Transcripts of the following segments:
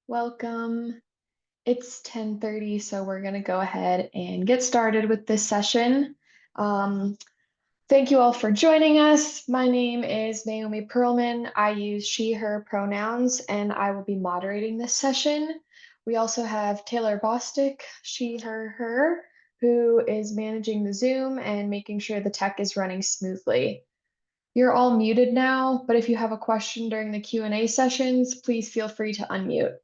Welcome. It's 10:30, so we're going to go ahead and get started with this session. Um, Thank you all for joining us. My name is Naomi Perlman. I use she, her pronouns, and I will be moderating this session. We also have Taylor Bostick, she, her, who is managing the Zoom and making sure the tech is running smoothly. You're all muted now, but if you have a question during the Q&A sessions, please feel free to unmute.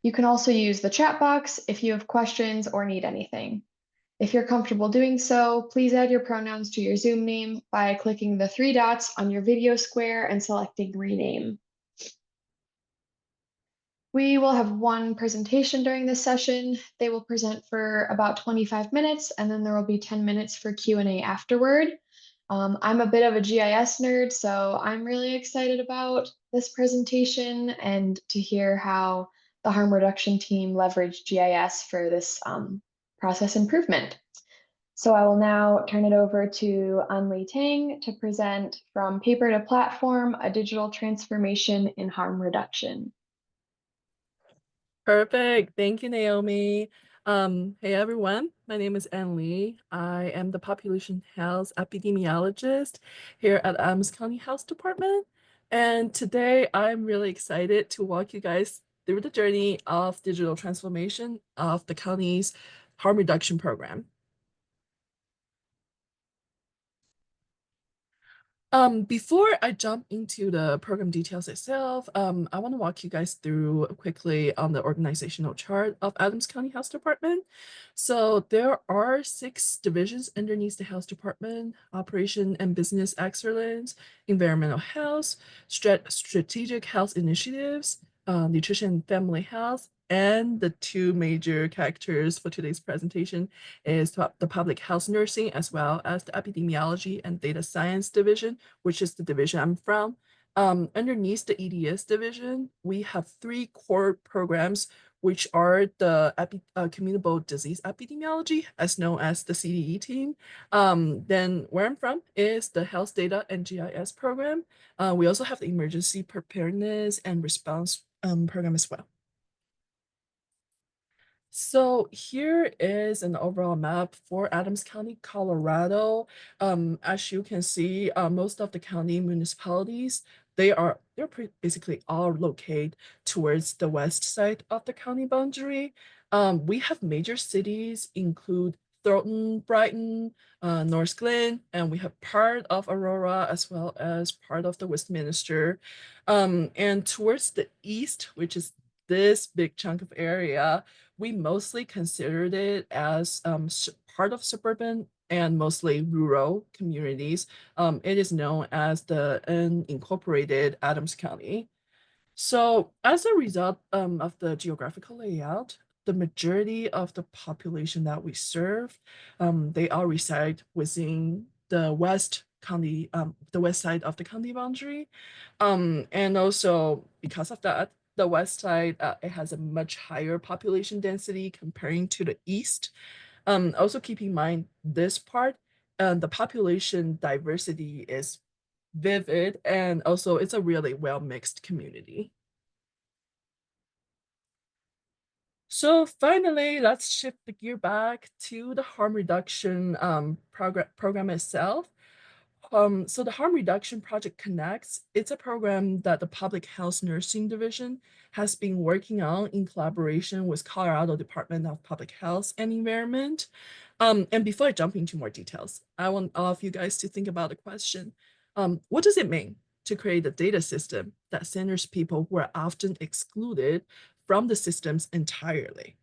You can also use the chat box if you have questions or need anything. If you're comfortable doing so, please add your pronouns to your Zoom name by clicking the three dots on your video square and selecting Rename. We will have one presentation during this session. They will present for about 25 minutes, and then there will be 10 minutes for Q&A afterward. I'm a bit of a GIS nerd, so I'm really excited about this presentation and to hear how the harm reduction team leveraged GIS for this process improvement. So I will now turn it over to Anli Tang to present From Paper to Platform, a Digital Transformation in Harm Reduction. Perfect. Thank you, Naomi. Hey, everyone. My name is Ann Lee. I am the population health epidemiologist here at Adams County Health Department. And today I'm really excited to walk you guys through the journey of digital transformation of the county's harm reduction program. Before I jump into the program details itself, I want to walk you guys through quickly on the organizational chart of Adams County Health Department. So there are 6 divisions underneath the Health Department: Operation and Business Excellence, Environmental Health, Strategic Health Initiatives, Nutrition and Family Health, and the 2 major characters for today's presentation is the public health nursing as well as the epidemiology and data science division, which is the division I'm from. Underneath the EDS division, we have 3 core programs, which are the communicable disease epidemiology, as known as the CDE team. Then where I'm from is the health data and GIS program. We also have the emergency preparedness and response program as well. So here is an overall map for Adams County, Colorado. As you can see, most of the county municipalities, they're basically all located towards the west side of the county boundary. We have major cities include Thornton, Brighton, North Glen, and we have part of Aurora as well as part of the Westminster. And towards the east, which is this big chunk of area, we mostly considered it as part of suburban and mostly rural communities. It is known as the unincorporated Adams County. So as a result of the geographical layout, the majority of the population that we serve, they all reside within the west county, the west side of the county boundary. And also because of that, the west side, it has a much higher population density comparing to the east. Also keep in mind this part, the population diversity is vivid, and also it's a really well-mixed community. So finally, let's shift the gear back to the harm reduction program itself. So the Harm Reduction Project Connects, it's a program that the Public Health Nursing Division has been working on in collaboration with Colorado Department of Public Health and Environment. And before I jump into more details, I want all of you guys to think about the question, what does it mean to create a data system that centers people who are often excluded from the systems entirely?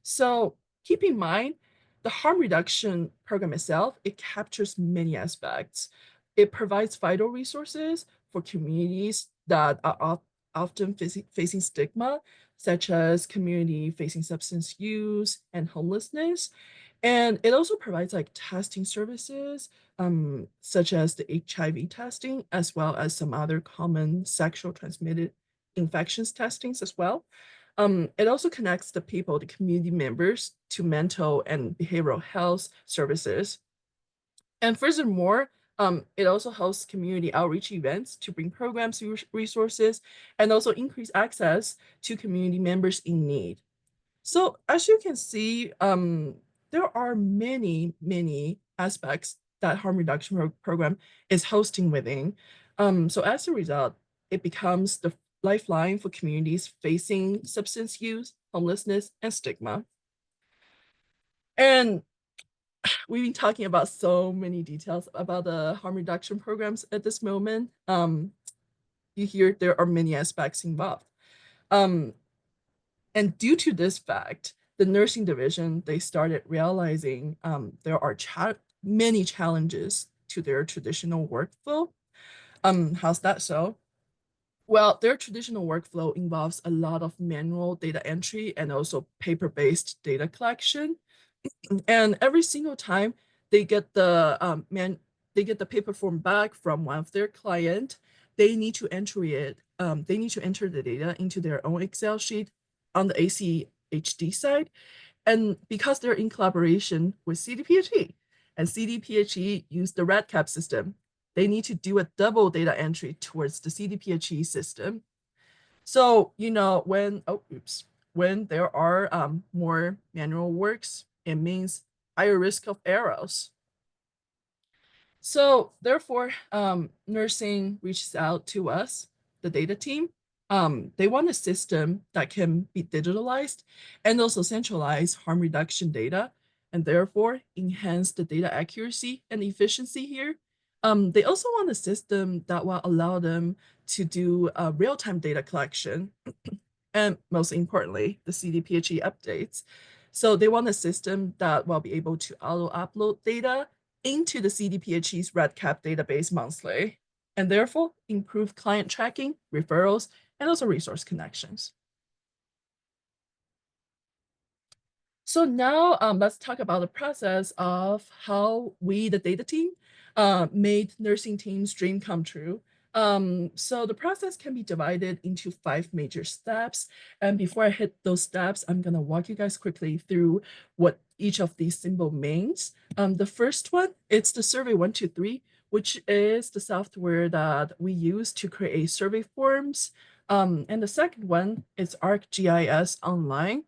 So keep in mind, the harm reduction program itself, it captures many aspects. It provides vital resources for communities that are often facing stigma, such as community facing substance use and homelessness. And it also provides like testing services, such as the HIV testing, as well as some other common sexual transmitted infections testings as well. It also connects the people, the community members, to mental and behavioral health services. And furthermore, It also hosts community outreach events to bring programs, resources, and also increase access to community members in need. So as you can see, there are many aspects that harm reduction program is hosting within. So as a result, it becomes the lifeline for communities facing substance use, homelessness, and stigma. And we've been talking about so many details about the harm reduction programs at this moment. You hear there are many aspects involved. Um, And due to this fact, the nursing division, they started realizing there are many challenges to their traditional workflow. How's that so? Well, their traditional workflow involves a lot of manual data entry and also paper-based data collection. And every single time they get the paper form back from one of their client, they need to enter it. They need to enter the data into their own Excel sheet on the ACHD side. And because they're in collaboration with CDPHE, and CDPHE use the REDCap system, they need to do a double data entry towards the CDPHE system. So, when there are more manual works, it means higher risk of errors. So therefore, nursing reaches out to us, the data team. They want a system that can be digitalized and also centralize harm reduction data, and therefore enhance the data accuracy and efficiency here. They also want a system that will allow them to do real-time data collection, and most importantly, the CDPHE updates. So they want a system that will be able to auto-upload data into the CDPHE's REDCap database monthly, and therefore improve client tracking, referrals, and also resource connections. So now let's talk about the process of how we, the data team, made nursing team's dream come true. So the process can be divided into 5 major steps. And before I hit those steps, I'm going to walk you guys quickly through what each of these symbol means. The first one, it's the survey 123, which is the software that we use to create survey forms. And the second one is ArcGIS Online.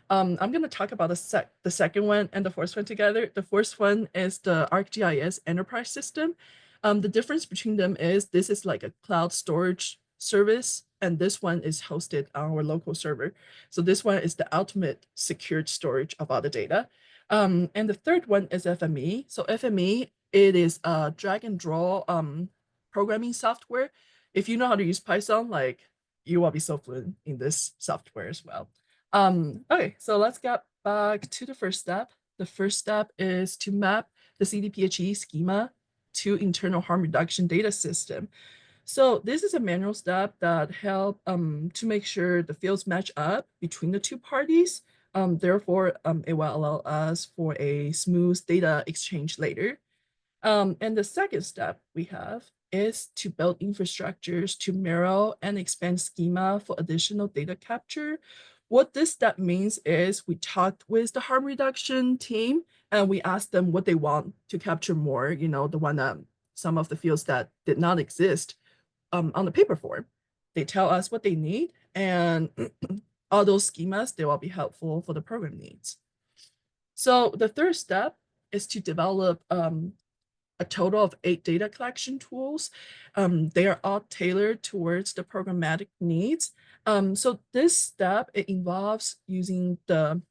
I'm going to talk about the second one and the first one together. The first one is the ArcGIS Enterprise system. The difference between them is this is like a cloud storage service, and this one is hosted on our local server. So this one is the ultimate secured storage of all the data. And the third one is FME. So FME, it is a drag and draw programming software. If you know how to use Python, like you will be so fluent in this software as well. Okay, so let's get back to the first step. The first step is to map the CDPHE schema to internal harm reduction data system. So this is a manual step that help to make sure the fields match up between the two parties. Therefore, it will allow us for a smooth data exchange later. And the second step we have is to build infrastructures to mirror and expand schema for additional data capture. What this step means is we talked with the harm reduction team and we asked them what they want to capture more, the one some of the fields that did not exist on the paper form. They tell us what they need, and all those schemas, they will be helpful for the program needs. So the third step is to develop a total of 8 data collection tools. They are all tailored towards the programmatic needs. So this step, it involves using the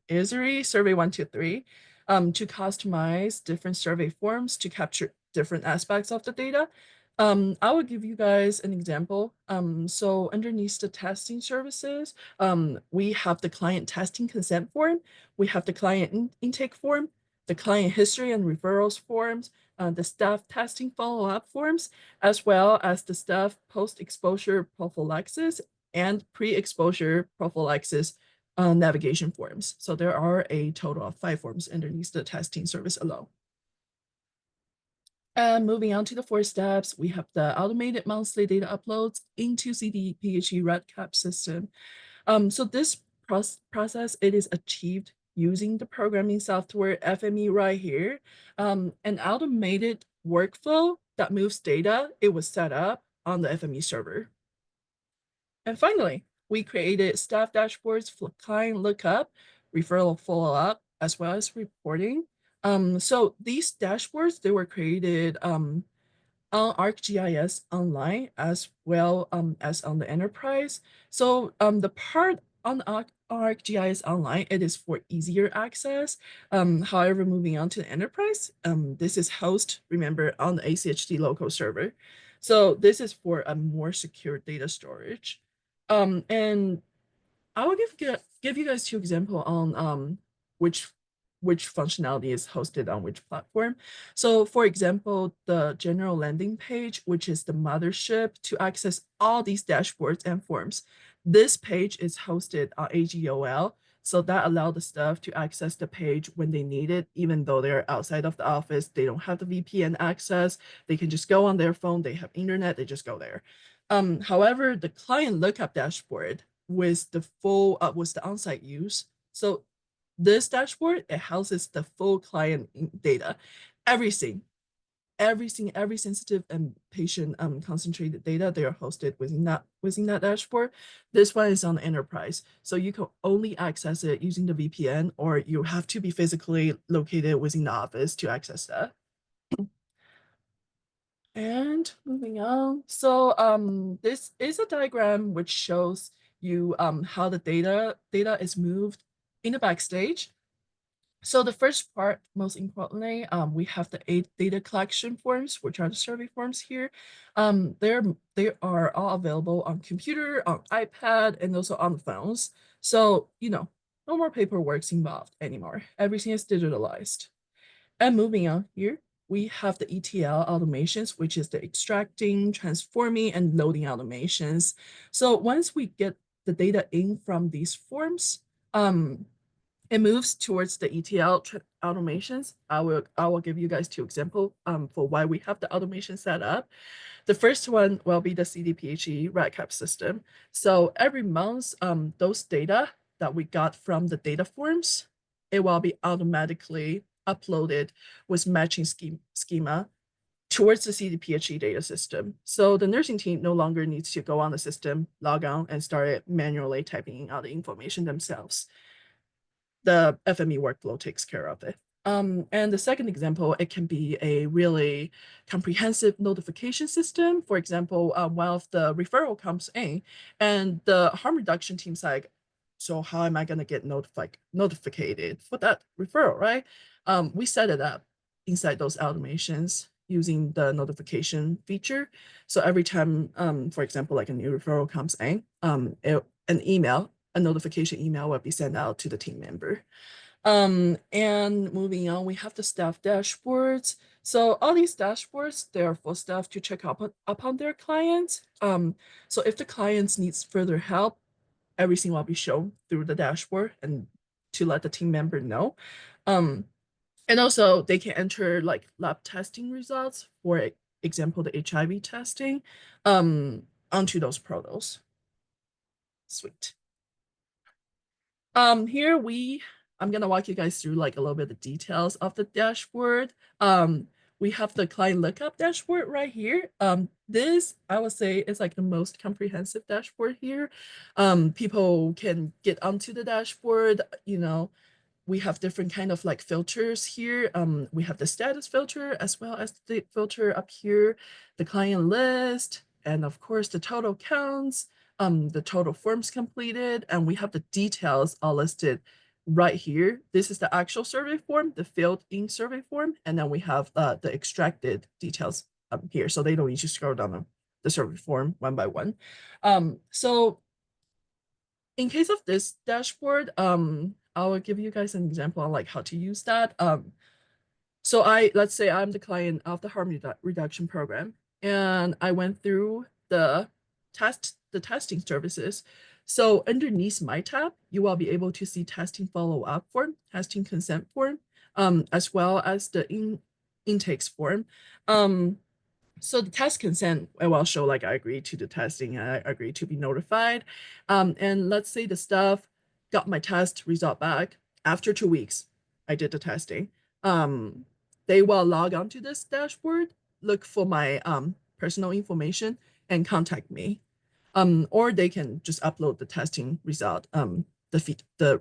ESRI survey 123 to customize different survey forms to capture different aspects of the data. I will give you guys an example. So underneath the testing services, we have the client testing consent form, we have the client intake form, the client history and referrals forms, the staff testing follow-up forms, as well as the staff post-exposure prophylaxis and pre-exposure prophylaxis navigation forms. So there are a total of 5 forms underneath the testing service alone. And moving on to the 4 steps, we have the automated monthly data uploads into CDPHE REDCap system. So this process, it is achieved using the programming software FME right here. An automated workflow that moves data, it was set up on the FME server. And finally, we created staff dashboards for client lookup, referral follow-up, as well as reporting. So these dashboards, they were created on ArcGIS Online as well as on the Enterprise. So the part on ArcGIS Online, it is for easier access. However, moving on to the Enterprise, this is host, remember, on the ACHD local server. So this is for a more secure data storage. And I will give you guys two example on which which functionality is hosted on which platform. So for example, the general landing page, which is the mothership to access all these dashboards and forms. This page is hosted on AGOL. So that allow the staff to access the page when they need it, even though they're outside of the office, they don't have the VPN access. They can just go on their phone, they have internet, they just go there. However, the client lookup dashboard with the full with the on-site use. So this dashboard, it houses the full client data, everything, every sensitive and patient concentrated data, they are hosted within that dashboard. This one is on the enterprise, so you can only access it using the VPN, or you have to be physically located within the office to access that. And moving on, so this is a diagram which shows you how the data is moved in the backstage. So the first part, most importantly, we have the 8 data collection forms, which are the survey forms here. They are all available on computer, on iPad, and also on phones. So, no more paperwork involved anymore. Everything is digitalized. And moving on here, we have the ETL automations, which is the extracting, transforming, and loading automations. So once we get the data in from these forms, it moves towards the ETL automations. I will give you guys 2 examples for why we have the automation set up. The first one will be the CDPHE REDCap system. So every month, those data that we got from the data forms, it will be automatically uploaded with matching schema towards the CDPHE data system. So the nursing team no longer needs to go on the system, log on, and start manually typing out the information themselves. The FME workflow takes care of it. And the second example, it can be a really comprehensive notification system. For example, while the referral comes in and the harm reduction team's like, so how am I gonna get notified for that referral, right? We set it up inside those automations using the notification feature. So every time, for example, like a new referral comes in, a notification email will be sent out to the team member. And moving on, we have the staff dashboards. So all these dashboards, they are for staff to check up upon their clients. So if the clients needs further help, everything will be shown through the dashboard and to let the team member know. And also they can enter like lab testing results, for example, the HIV testing, onto those portals. Sweet. Here I'm gonna walk you guys through like a little bit of the details of the dashboard. We have the client lookup dashboard right here. This I would say is like the most comprehensive dashboard here. People can get onto the dashboard, we have different kind of like filters here. We have the status filter as well as the filter up here, the client list, and of course the total counts, the total forms completed, and we have the details all listed right here. This is the actual survey form, the filled in survey form, and then we have the extracted details here. So they don't need to scroll down the survey form one by one. So in case of this dashboard, I will give you guys an example on like how to use that. So let's say I'm the client of the harm reduction program, and I went through the testing services. So underneath my tab, you will be able to see testing follow-up form, testing consent form, as well as the intakes form. So the test consent, I will show like I agree to the testing and I agree to be notified. And let's say the staff got my test result back after 2 weeks. I did the testing. they will log onto this dashboard, look for my personal information, and contact me. Or they can just upload the testing result, the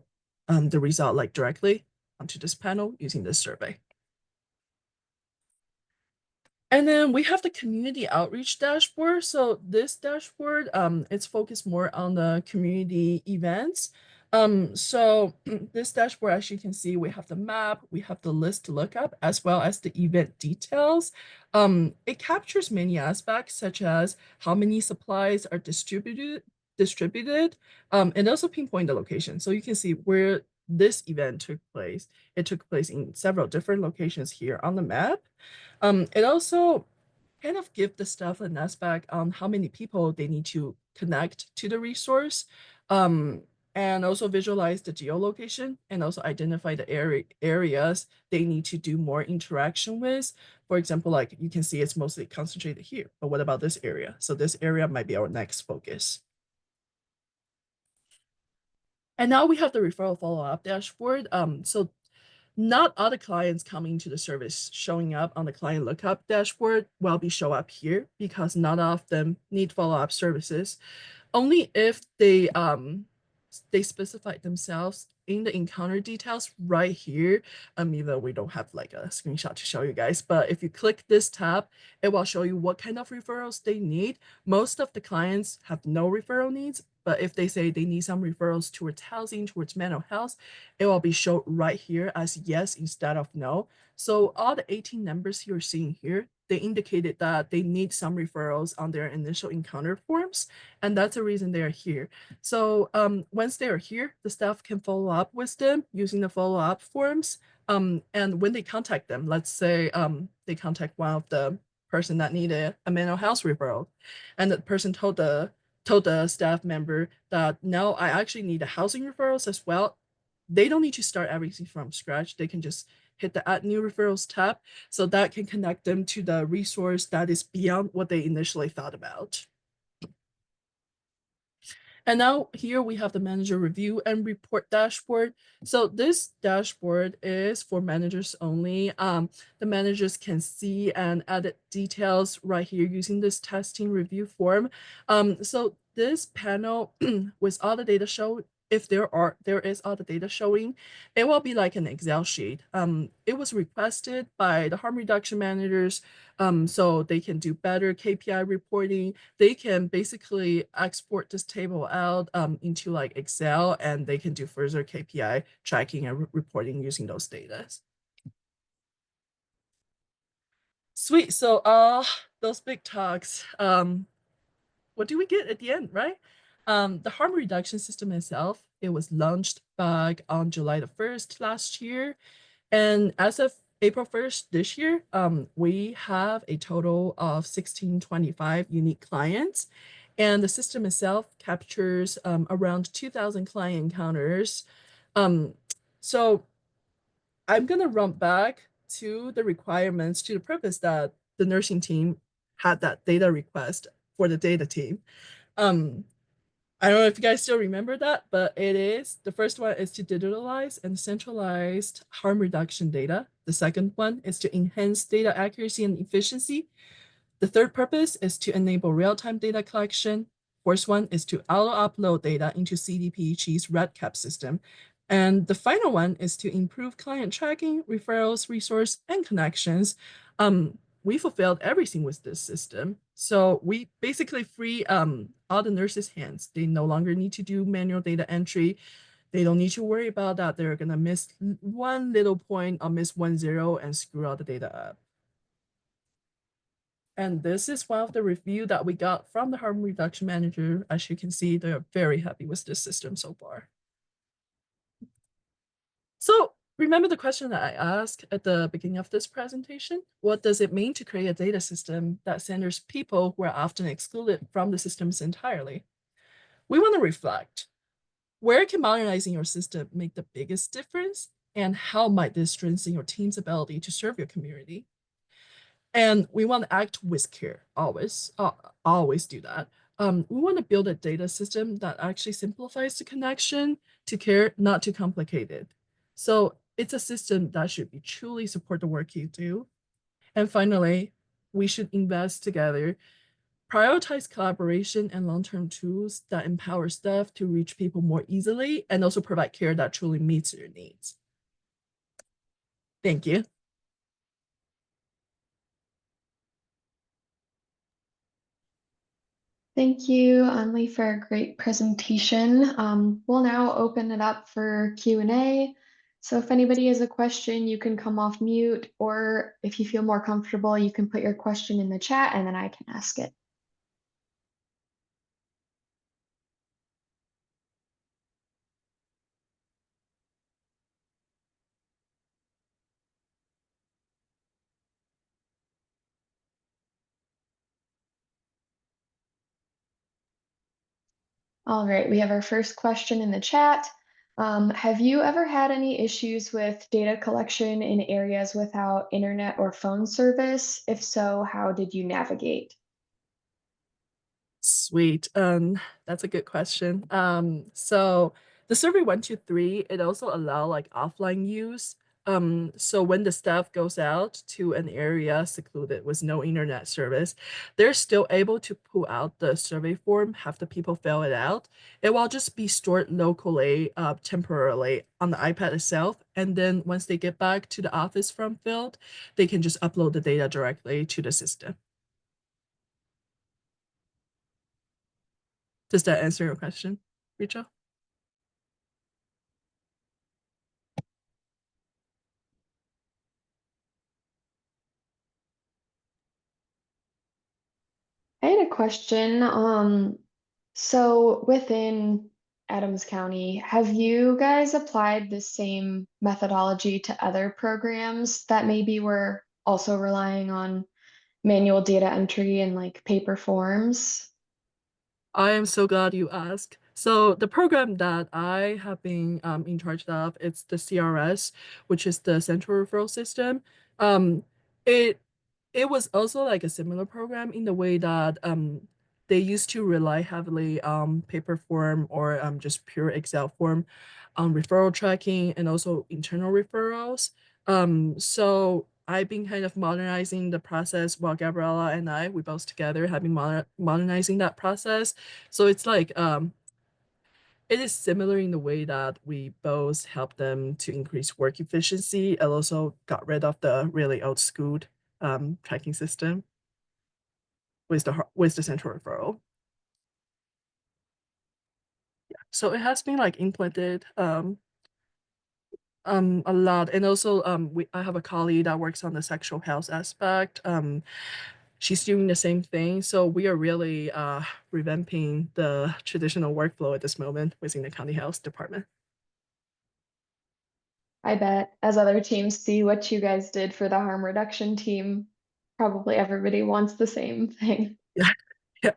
result like directly onto this panel using this survey. And then we have the community outreach dashboard. So this dashboard, it's focused more on the community events. So this dashboard, as you can see, we have the map, we have the list to look up, as well as the event details. It captures many aspects, such as how many supplies are distributed, and also pinpoint the location. So you can see where this event took place. It took place in several different locations here on the map. It also kind of give the staff an aspect on how many people they need to connect to the resource, and also visualize the geolocation and also identify the areas they need to do more interaction with. For example, like you can see it's mostly concentrated here, but what about this area? So this area might be our next focus. And now we have the referral follow-up dashboard. So not all the clients coming to the service showing up on the client lookup dashboard will be show up here because not all of them need follow-up services. Only if they specify themselves in the encounter details right here. Even though we don't have like a screenshot to show you guys, but if you click this tab, it will show you what kind of referrals they need. Most of the clients have no referral needs, but if they say they need some referrals towards housing, towards mental health, it will be shown right here as yes instead of no. So all the 18 numbers you're seeing here, they indicated that they need some referrals on their initial encounter forms, and that's the reason they are here. So once they are here, the staff can follow up with them using the follow-up forms. And when they contact them, let's say they contact one of the person that needed a mental health referral, and the person told the staff member that now I actually need a housing referrals as well. They don't need to start everything from scratch. They can just hit the add new referrals tab, so that can connect them to the resource that is beyond what they initially thought about. And now here we have the manager review and report dashboard. So this dashboard is for managers only. The managers can see and edit details right here using this testing review form. So this panel with all the data show, if there is all the data showing, it will be like an Excel sheet. It was requested by the harm reduction managers, so they can do better KPI reporting. They can basically export this table out into like Excel, and they can do further KPI tracking and reporting using those data. Sweet. So those big talks. What do we get at the end, right? The harm reduction system itself, it was launched back on July the 1st last year. And as of April 1st this year, we have a total of 1625 unique clients. And the system itself captures around 2,000 client encounters. So I'm going to run back to the requirements, to the purpose that the nursing team had that data request for the data team. I don't know if you guys still remember that, but the first one is to digitalize and centralize harm reduction data. The second one is to enhance data accuracy and efficiency. The third purpose is to enable real-time data collection. Fourth one is to auto-upload data into CDPHE's REDCap system. And the final one is to improve client tracking, referrals, resource, and connections. We fulfilled everything with this system. So we basically free all the nurses' hands. They no longer need to do manual data entry. They don't need to worry about that. They're gonna miss one little point or miss 1 0 and screw all the data up. And this is one of the review that we got from the harm reduction manager. As you can see, they are very happy with this system so far. So remember the question that I asked at the beginning of this presentation? What does it mean to create a data system that centers people who are often excluded from the systems entirely? We want to reflect. Where can modernizing your system make the biggest difference? And how might this strengthen your team's ability to serve your community? And we want to act with care, always do that. We want to build a data system that actually simplifies the connection to care, not too complicated. So it's a system that should be truly support the work you do. And finally, we should invest together, prioritize collaboration and long-term tools that empower staff to reach people more easily and also provide care that truly meets their needs. Thank you. Thank you, Anli, for a great presentation. We'll now open it up for Q&A. So if anybody has a question, you can come off mute, or if you feel more comfortable, you can put your question in the chat and then I can ask it. All right, we have our first question in the chat. Have you ever had any issues with data collection in areas without internet or phone service? If so, how did you navigate? Sweet. That's a good question. So the survey 123, it also allow like offline use. So when the staff goes out to an area secluded with no internet service, they're still able to pull out the survey form, have the people fill it out. It will just be stored locally, temporarily on the iPad itself. And then once they get back to the office from field, they can just upload the data directly to the system. Does that answer your question, Rachel? I had a question. So within Adams County, have you guys applied the same methodology to other programs that maybe were also relying on manual data entry and like paper forms? I am so glad you asked. So the program that I have been in charge of, it's the CRS, which is the Central Referral System. Um, it it was also like a similar program in the way that they used to rely heavily on paper form or just pure Excel form on referral tracking and also internal referrals. So I've been kind of modernizing the process while Gabriella and we both together have been modernizing that process. So it's like it is similar in the way that we both help them to increase work efficiency and also got rid of the really old school tracking system with the central referral. Yeah. So it has been like implemented a lot. And also I have a colleague that works on the sexual health aspect. She's doing the same thing. So we are really revamping the traditional workflow at this moment within the county health department. I bet as other teams see what you guys did for the harm reduction team, probably everybody wants the same thing. Yeah. Yeah.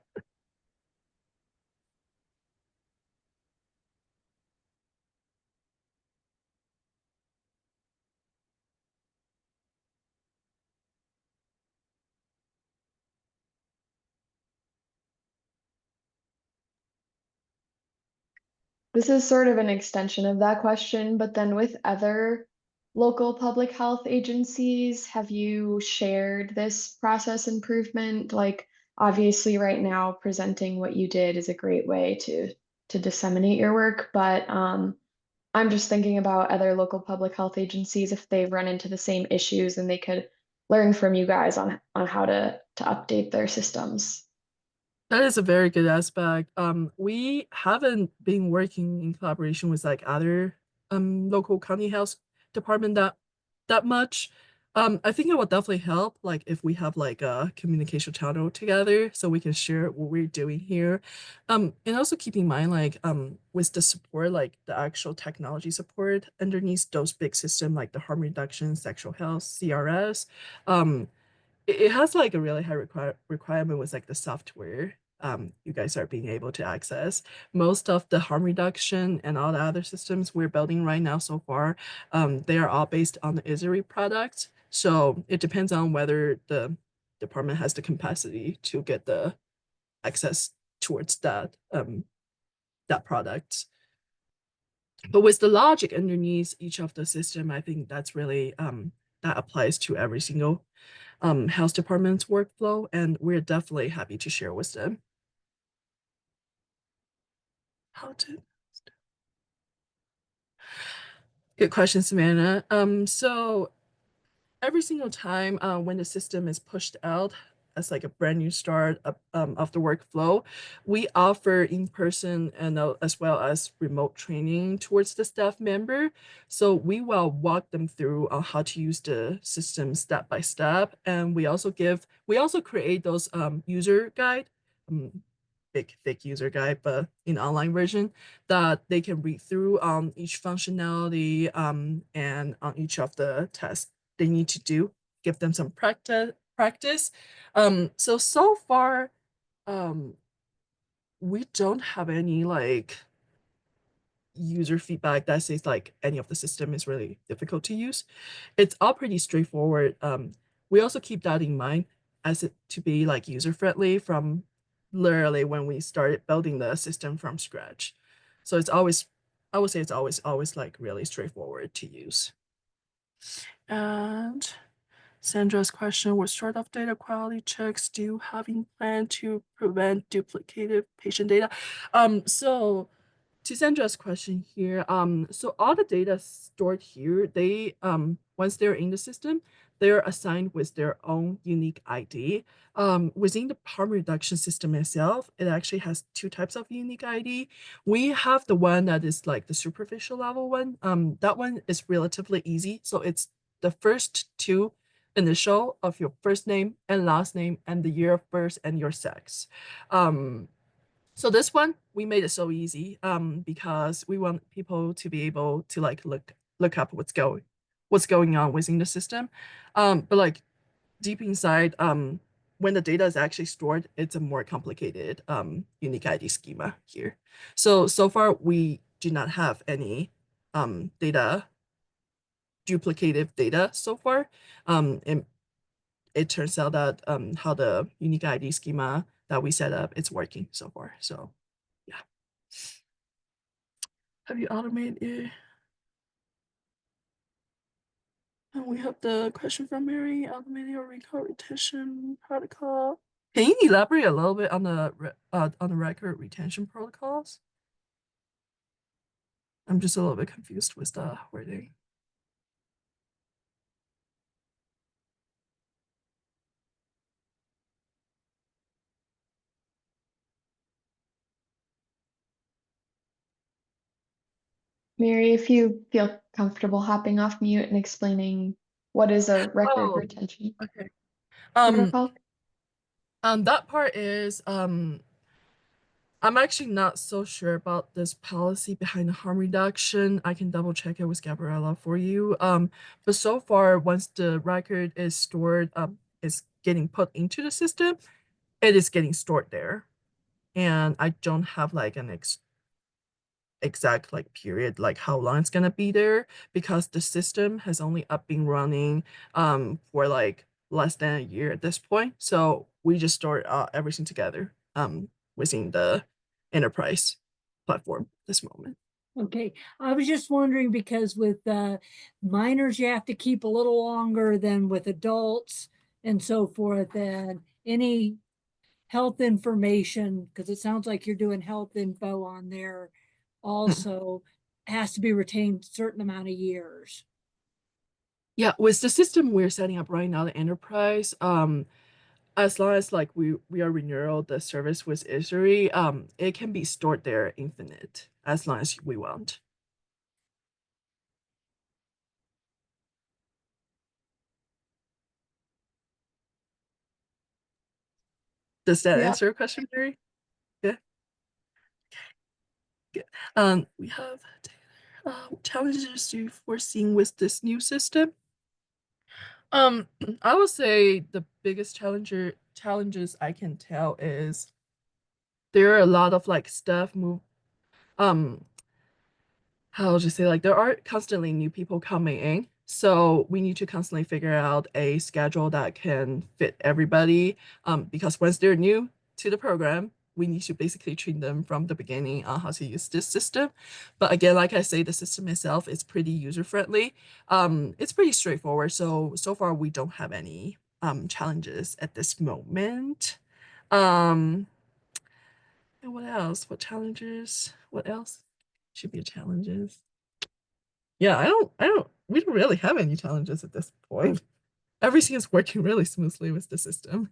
This is sort of an extension of that question, but then with other local public health agencies, have you shared this process improvement? Like, obviously, right now, presenting what you did is a great way to disseminate your work, but I'm just thinking about other local public health agencies if they've run into the same issues and they could learn from you guys on how to update their systems. That is a very good aspect. We haven't been working in collaboration with like other local county health department that much. I think it will definitely help like if we have like a communication channel together so we can share what we're doing here. And also keep in mind like with the support, like the actual technology support underneath those big systems like the harm reduction, sexual health, CRS. It has like a really high requirement with like the software you guys are being able to access. Most of the harm reduction and all the other systems we're building right now so far, they are all based on the ESRI product. So it depends on whether the department has the capacity to get the access towards that that product. But with the logic underneath each of the system, I think that's really that applies to every single health department's workflow, and we're definitely happy to share with them how to. Good question, Savannah. So every single time when the system is pushed out as like a brand new start of the workflow, we offer in-person and as well as remote training towards the staff member. So we will walk them through how to use the system step by step, and we also create those user guide. Big thick user guide, but in online version that they can read through on each functionality and on each of the tests they need to do, give them some practice. So far, um, we don't have any like user feedback that says like any of the system is really difficult to use. It's all pretty straightforward. We also keep that in mind as it to be like user friendly from literally when we started building the system from scratch. So it's always, I would say it's always like really straightforward to use. And Sandra's question, what sort of data quality checks do you have in plan to prevent duplicative patient data? So to Sandra's question here, so all the data stored here, they once they're in the system, they're assigned with their own unique ID. Within the harm reduction system itself, it actually has two types of unique ID. We have the one that is like the superficial level one. That one is relatively easy. So it's the first two initial of your first name and last name and the year of birth and your sex. So this one we made it so easy because we want people to be able to like look up what's going on within the system. But like deep inside, when the data is actually stored, it's a more complicated unique ID schema here. So far we do not have any data duplicative data so far. And it turns out that how the unique ID schema that we set up, it's working so far. So yeah. Have you automated it? And we have the question from Mary, automating your record retention protocol. Can you elaborate a little bit on the record retention protocols? I'm just a little bit confused with the wording. Mary, if you feel comfortable hopping off mute and explaining what is a record Oh, retention okay. Um, protocol. that part is I'm actually not so sure about this policy behind the harm reduction. I can double check it with Gabriella for you. But so far, once the record is stored, is getting put into the system, it is getting stored there. And I don't have like an exact like period, like how long it's gonna be there, because the system has only been running for like less than a year at this point. So we just store everything together within the enterprise platform at this moment. Okay, I was just wondering because with minors, you have to keep a little longer than with adults and so forth. And any health information, because it sounds like you're doing health info on there, also has to be retained a certain amount of years. Yeah, with the system we're setting up right now, the enterprise, as long as like we are renewal the service with ESRI, it can be stored there infinite as long as we want. Does that Yeah. answer your question, Mary? Yeah. Good. We have what challenges do you foresee with this new system? Um, I would say the biggest challenges I can tell is there are a lot of like stuff move um how would you say, like there are constantly new people coming in. So we need to constantly figure out a schedule that can fit everybody. Because once they're new to the program, we need to basically train them from the beginning on how to use this system. But again, like I say, the system itself is pretty user-friendly. It's pretty straightforward. So far we don't have any challenges at this moment. And what else? What challenges? What else should be challenges? Yeah, we don't really have any challenges at this point. Everything is working really smoothly with the system.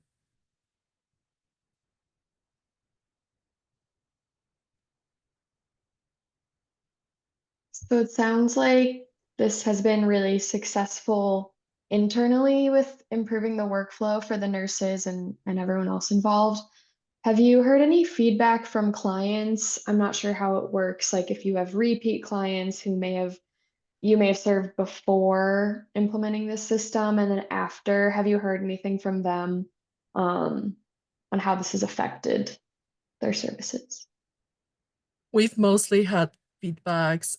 So it sounds like this has been really successful internally with improving the workflow for the nurses and everyone else involved. Have you heard any feedback from clients? I'm not sure how it works, like if you have repeat clients who you may have served before implementing this system, and then after, have you heard anything from them on how this has affected their services? We've mostly had feedbacks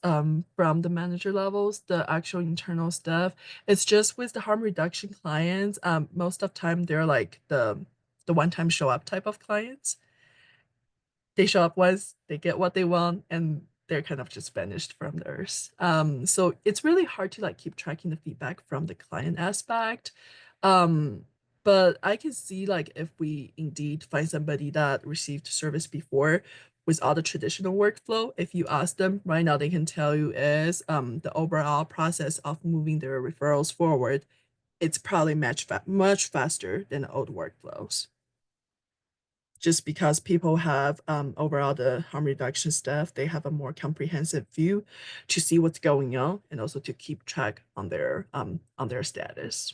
from the manager levels, the actual internal staff. It's just with the harm reduction clients, most of the time they're like the one-time show up type of clients. They show up once, they get what they want, and they're kind of just vanished from theirs. So it's really hard to like keep tracking the feedback from the client aspect. But I can see like if we indeed find somebody that received service before with all the traditional workflow, if you ask them right now, they can tell you is the overall process of moving their referrals forward, it's probably much faster than the old workflows. Just because people have overall the harm reduction stuff, they have a more comprehensive view to see what's going on and also to keep track on their status.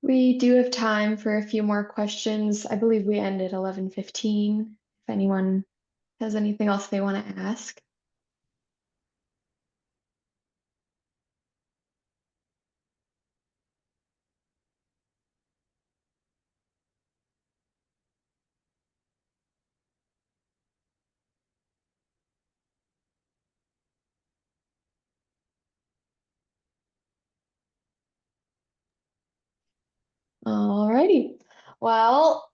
We do have time for a few more questions. I believe we end at 11:15. If anyone has anything else they want to ask. Alrighty. Well,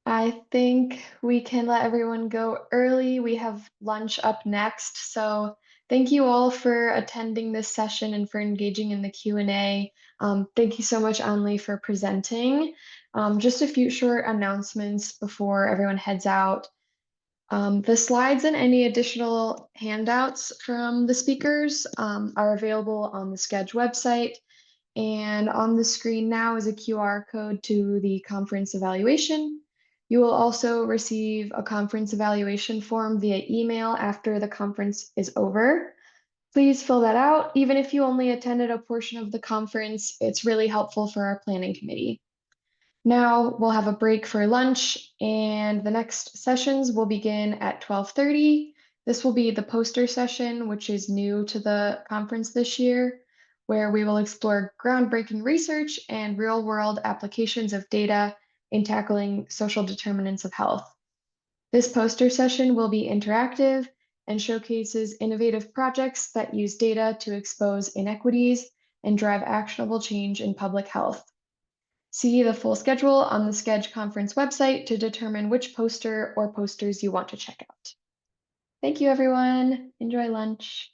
I think we can let everyone go early. We have lunch up next. So thank you all for attending this session and for engaging in the Q&A. Thank you so much, Anli, for presenting. Just a few short announcements before everyone heads out. The slides and any additional handouts from the speakers are available on the Sketch website. And on the screen now is a QR code to the conference evaluation. You will also receive a conference evaluation form via email after the conference is over. Please fill that out. Even if you only attended a portion of the conference, it's really helpful for our planning committee. Now we'll have a break for lunch, and the next sessions will begin at 12:30. This will be the poster session, which is new to the conference this year, where we will explore groundbreaking research and real-world applications of data in tackling social determinants of health. This poster session will be interactive and showcases innovative projects that use data to expose inequities and drive actionable change in public health. See the full schedule on the Sketch conference website to determine which poster or posters you want to check out. Thank you, everyone. Enjoy lunch.